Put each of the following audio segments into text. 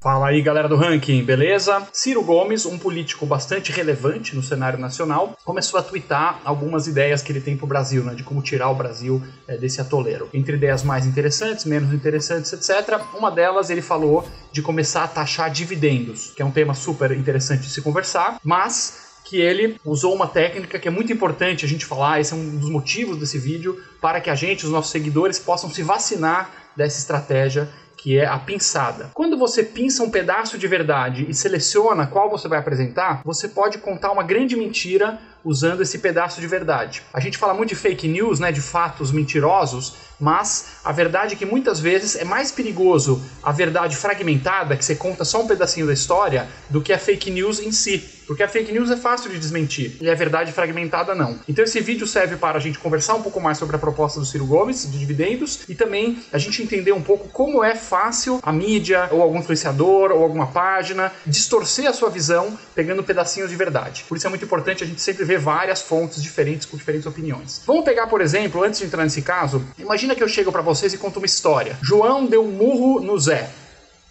Fala aí, galera do Ranking, beleza? Ciro Gomes, um político bastante relevante no cenário nacional, começou a twittar algumas ideias que ele tem pro Brasil, né, de como tirar o Brasil desse atoleiro. Entre ideias mais interessantes, menos interessantes, etc. Uma delas, ele falou de começar a taxar dividendos, que é um tema super interessante de se conversar, mas que ele usou uma técnica que é muito importante a gente falar, esse é um dos motivos desse vídeo, para que a gente, os nossos seguidores, possam se vacinar dessa estratégia, que é a pinçada. Quando você pinça um pedaço de verdade e seleciona qual você vai apresentar, você pode contar uma grande mentira usando esse pedaço de verdade. A gente fala muito de fake news, né, de fatos mentirosos, mas a verdade é que muitas vezes é mais perigoso a verdade fragmentada, que você conta só um pedacinho da história, do que a fake news em si. Porque a fake news é fácil de desmentir, e a verdade fragmentada não. Então esse vídeo serve para a gente conversar um pouco mais sobre a proposta do Ciro Gomes, de dividendos, e também a gente entender um pouco como é fácil a mídia, ou algum influenciador, ou alguma página, distorcer a sua visão, pegando pedacinhos de verdade. Por isso é muito importante a gente sempre ver várias fontes diferentes, com diferentes opiniões. Vamos pegar, por exemplo, antes de entrar nesse caso, imagina que eu chego para vocês e conto uma história. João deu um murro no Zé.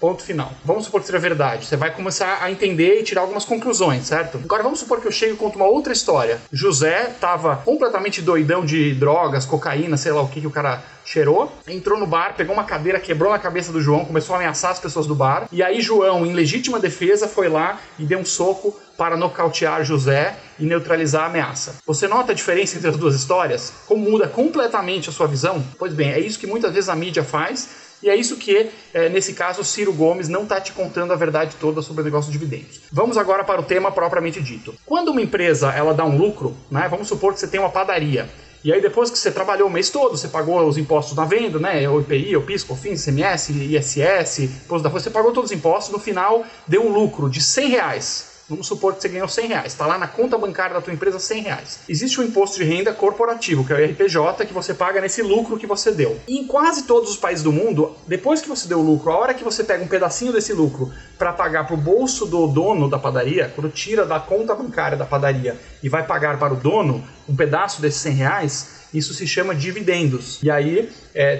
Ponto final. Vamos supor que seja verdade. Você vai começar a entender e tirar algumas conclusões, certo? Agora vamos supor que eu chego e conto uma outra história. José estava completamente doidão de drogas, cocaína, sei lá o que o cara cheirou, entrou no bar, pegou uma cadeira, quebrou na cabeça do João, começou a ameaçar as pessoas do bar, e aí João, em legítima defesa, foi lá e deu um soco para nocautear José e neutralizar a ameaça. Você nota a diferença entre as duas histórias? Como muda completamente a sua visão? Pois bem, é isso que muitas vezes a mídia faz, e é isso que, nesse caso, Ciro Gomes não está te contando a verdade toda sobre o negócio de dividendos. Vamos agora para o tema propriamente dito. Quando uma empresa ela dá um lucro, né, vamos supor que você tem uma padaria, e aí depois que você trabalhou o mês todo, você pagou os impostos na venda, né, o IPI, o PIS, COFINS, ICMS, ISS, imposto da folha, você pagou todos os impostos, no final deu um lucro de R$100. Vamos supor que você ganhou R$100. Está lá na conta bancária da tua empresa R$100. Existe um imposto de renda corporativo, que é o IRPJ, que você paga nesse lucro que você deu. E em quase todos os países do mundo, depois que você deu o lucro, a hora que você pega um pedacinho desse lucro para pagar para o bolso do dono da padaria, quando tira da conta bancária da padaria e vai pagar para o dono um pedaço desses R$100, isso se chama dividendos. E aí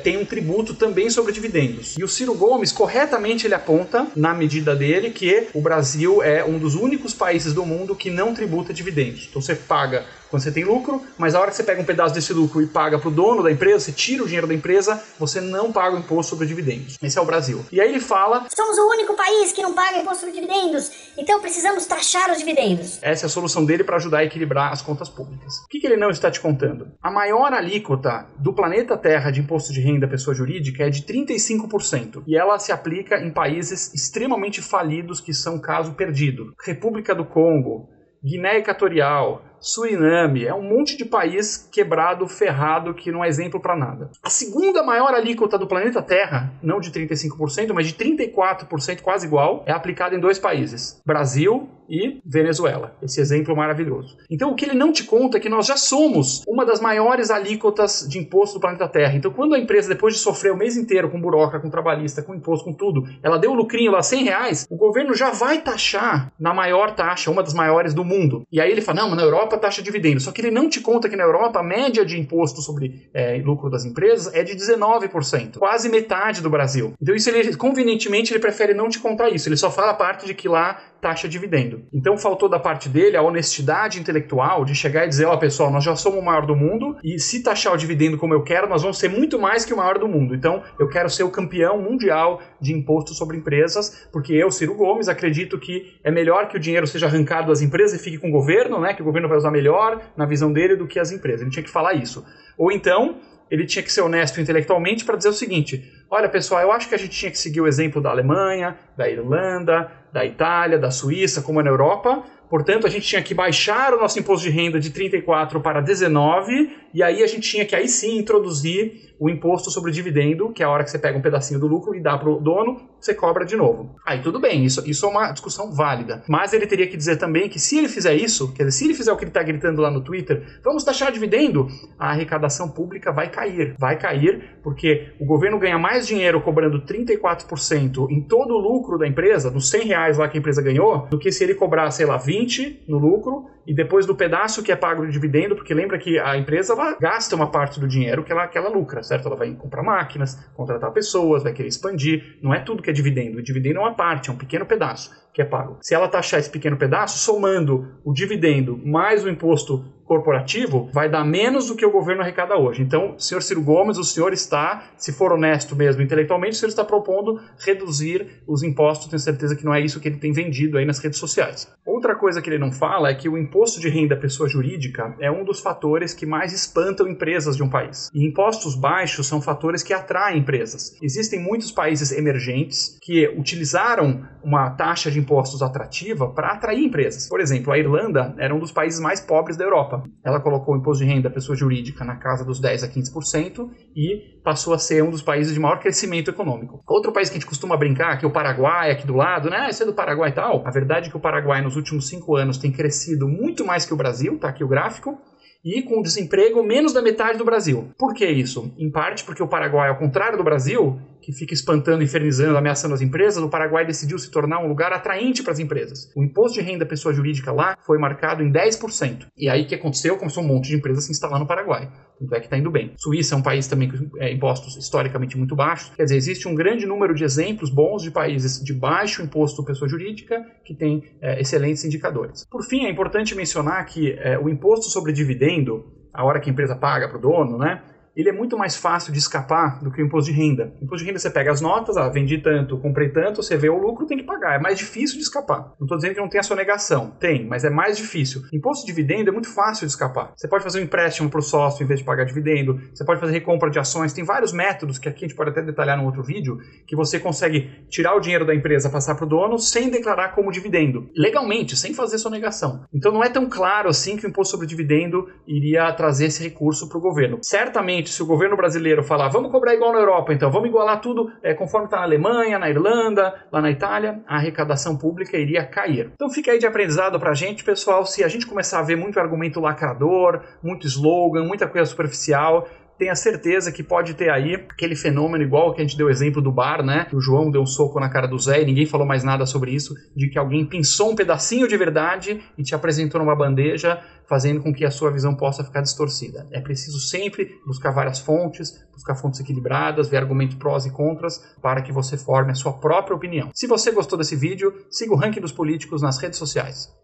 tem um tributo também sobre dividendos. E o Ciro Gomes, corretamente, ele aponta, na medida dele, que o Brasil é um dos únicos países do mundo que não tributa dividendos. Então você paga quando você tem lucro, mas a hora que você pega um pedaço desse lucro e paga para o dono da empresa, você tira o dinheiro da empresa, você não paga o imposto sobre dividendos. Esse é o Brasil. E aí ele fala: somos o único país que não paga imposto sobre dividendos, então precisamos taxar os dividendos. Essa é a solução dele para ajudar a equilibrar as contas públicas. O que ele não está te contando? A maior alíquota do planeta Terra de imposto de renda à pessoa jurídica é de 35%. E ela se aplica em países extremamente falidos que são caso perdido. República do Congo, Guiné Equatorial, Suriname, é um monte de país quebrado, ferrado, que não é exemplo para nada. A segunda maior alíquota do planeta Terra, não de 35%, mas de 34%, quase igual, é aplicada em dois países, Brasil e Venezuela. Esse exemplo maravilhoso. Então o que ele não te conta é que nós já somos uma das maiores alíquotas de imposto do planeta Terra. Então quando a empresa, depois de sofrer o mês inteiro com burocracia, com trabalhista, com imposto, com tudo, ela deu o lucrinho lá, R$100, o governo já vai taxar na maior taxa, uma das maiores do mundo. E aí ele fala, não, mas na Europa taxa dividendo. Só que ele não te conta que na Europa a média de imposto sobre lucro das empresas é de 19%, quase metade do Brasil. Então isso ele, convenientemente, ele prefere não te contar isso. Ele só fala a parte de que lá taxa dividendo. Então faltou da parte dele a honestidade intelectual de chegar e dizer, ó, pessoal, nós já somos o maior do mundo e se taxar o dividendo como eu quero, nós vamos ser muito mais que o maior do mundo. Então eu quero ser o campeão mundial de imposto sobre empresas, porque eu, Ciro Gomes, acredito que é melhor que o dinheiro seja arrancado das empresas e fique com o governo, né, que o governo vai usar melhor na visão dele do que as empresas. Ele tinha que falar isso. Ou então ele tinha que ser honesto intelectualmente para dizer o seguinte, olha pessoal, eu acho que a gente tinha que seguir o exemplo da Alemanha, da Irlanda, da Itália, da Suíça, como é na Europa, portanto a gente tinha que baixar o nosso imposto de renda de 34 para 19 e aí a gente tinha que aí sim introduzir o imposto sobre dividendo, que é a hora que você pega um pedacinho do lucro e dá para o dono, você cobra de novo. Aí tudo bem, isso é uma discussão válida. Mas ele teria que dizer também que se ele fizer isso, quer dizer, se ele fizer o que ele está gritando lá no Twitter, vamos taxar dividendo, a arrecadação pública vai cair. Vai cair porque o governo ganha mais dinheiro cobrando 34% em todo o lucro da empresa, nos R$100 lá que a empresa ganhou, do que se ele cobrar, sei lá, 20 no lucro e depois do pedaço que é pago de dividendo, porque lembra que a empresa ela gasta uma parte do dinheiro que ela lucra, certo? Ela vai comprar máquinas, contratar pessoas, vai querer expandir, não é tudo que é dividendo. O dividendo é uma parte, é um pequeno pedaço que é pago. Se ela taxar esse pequeno pedaço, somando o dividendo mais o imposto corporativo, vai dar menos do que o governo arrecada hoje. Então, senhor Ciro Gomes, o senhor está, se for honesto mesmo intelectualmente, o senhor está propondo reduzir os impostos, tenho certeza que não é isso que ele tem vendido aí nas redes sociais. Outra coisa que ele não fala é que o imposto de renda à pessoa jurídica é um dos fatores que mais espantam empresas de um país. E impostos baixos são fatores que atraem empresas. Existem muitos países emergentes que utilizaram uma taxa de impostos atrativa para atrair empresas. Por exemplo, a Irlanda era um dos países mais pobres da Europa. Ela colocou o imposto de renda à pessoa jurídica na casa dos 10% a 15% e passou a ser um dos países de maior crescimento econômico. Outro país que a gente costuma brincar, que é o Paraguai, aqui do lado, né? Isso é do Paraguai e tal. A verdade é que o Paraguai nos últimos 5 anos tem crescido muito mais que o Brasil, tá aqui o gráfico, e com desemprego menos da metade do Brasil. Por que isso? Em parte porque o Paraguai, ao contrário do Brasil, que fica espantando, infernizando, ameaçando as empresas, o Paraguai decidiu se tornar um lugar atraente para as empresas. O imposto de renda à pessoa jurídica lá foi marcado em 10%. E aí o que aconteceu? Começou um monte de empresas se instalar no Paraguai. Tanto é que está indo bem. Suíça é um país também com impostos historicamente muito baixos. Quer dizer, existe um grande número de exemplos bons de países de baixo imposto à pessoa jurídica que têm excelentes indicadores. Por fim, é importante mencionar que o imposto sobre dividendo, a hora que a empresa paga para o dono, né? Ele é muito mais fácil de escapar do que o imposto de renda. O imposto de renda você pega as notas, vendi tanto, comprei tanto, você vê o lucro, tem que pagar. É mais difícil de escapar. Não estou dizendo que não tem a sonegação. Tem, mas é mais difícil. Imposto de dividendo é muito fácil de escapar. Você pode fazer um empréstimo para o sócio em vez de pagar dividendo. Você pode fazer recompra de ações. Tem vários métodos que aqui a gente pode até detalhar num outro vídeo, que você consegue tirar o dinheiro da empresa, passar para o dono, sem declarar como dividendo. Legalmente, sem fazer sonegação. Então não é tão claro assim que o imposto sobre dividendo iria trazer esse recurso para o governo. Certamente, se o governo brasileiro falar, vamos cobrar igual na Europa, então, vamos igualar tudo conforme está na Alemanha, na Irlanda, lá na Itália, a arrecadação pública iria cair. Então fica aí de aprendizado pra gente, pessoal, se a gente começar a ver muito argumento lacrador, muito slogan, muita coisa superficial, tenha certeza que pode ter aí aquele fenômeno igual que a gente deu exemplo do bar, né? O João deu um soco na cara do Zé e ninguém falou mais nada sobre isso, de que alguém pinçou um pedacinho de verdade e te apresentou numa bandeja, fazendo com que a sua visão possa ficar distorcida. É preciso sempre buscar várias fontes, buscar fontes equilibradas, ver argumentos prós e contras, para que você forme a sua própria opinião. Se você gostou desse vídeo, siga o Ranking dos Políticos nas redes sociais.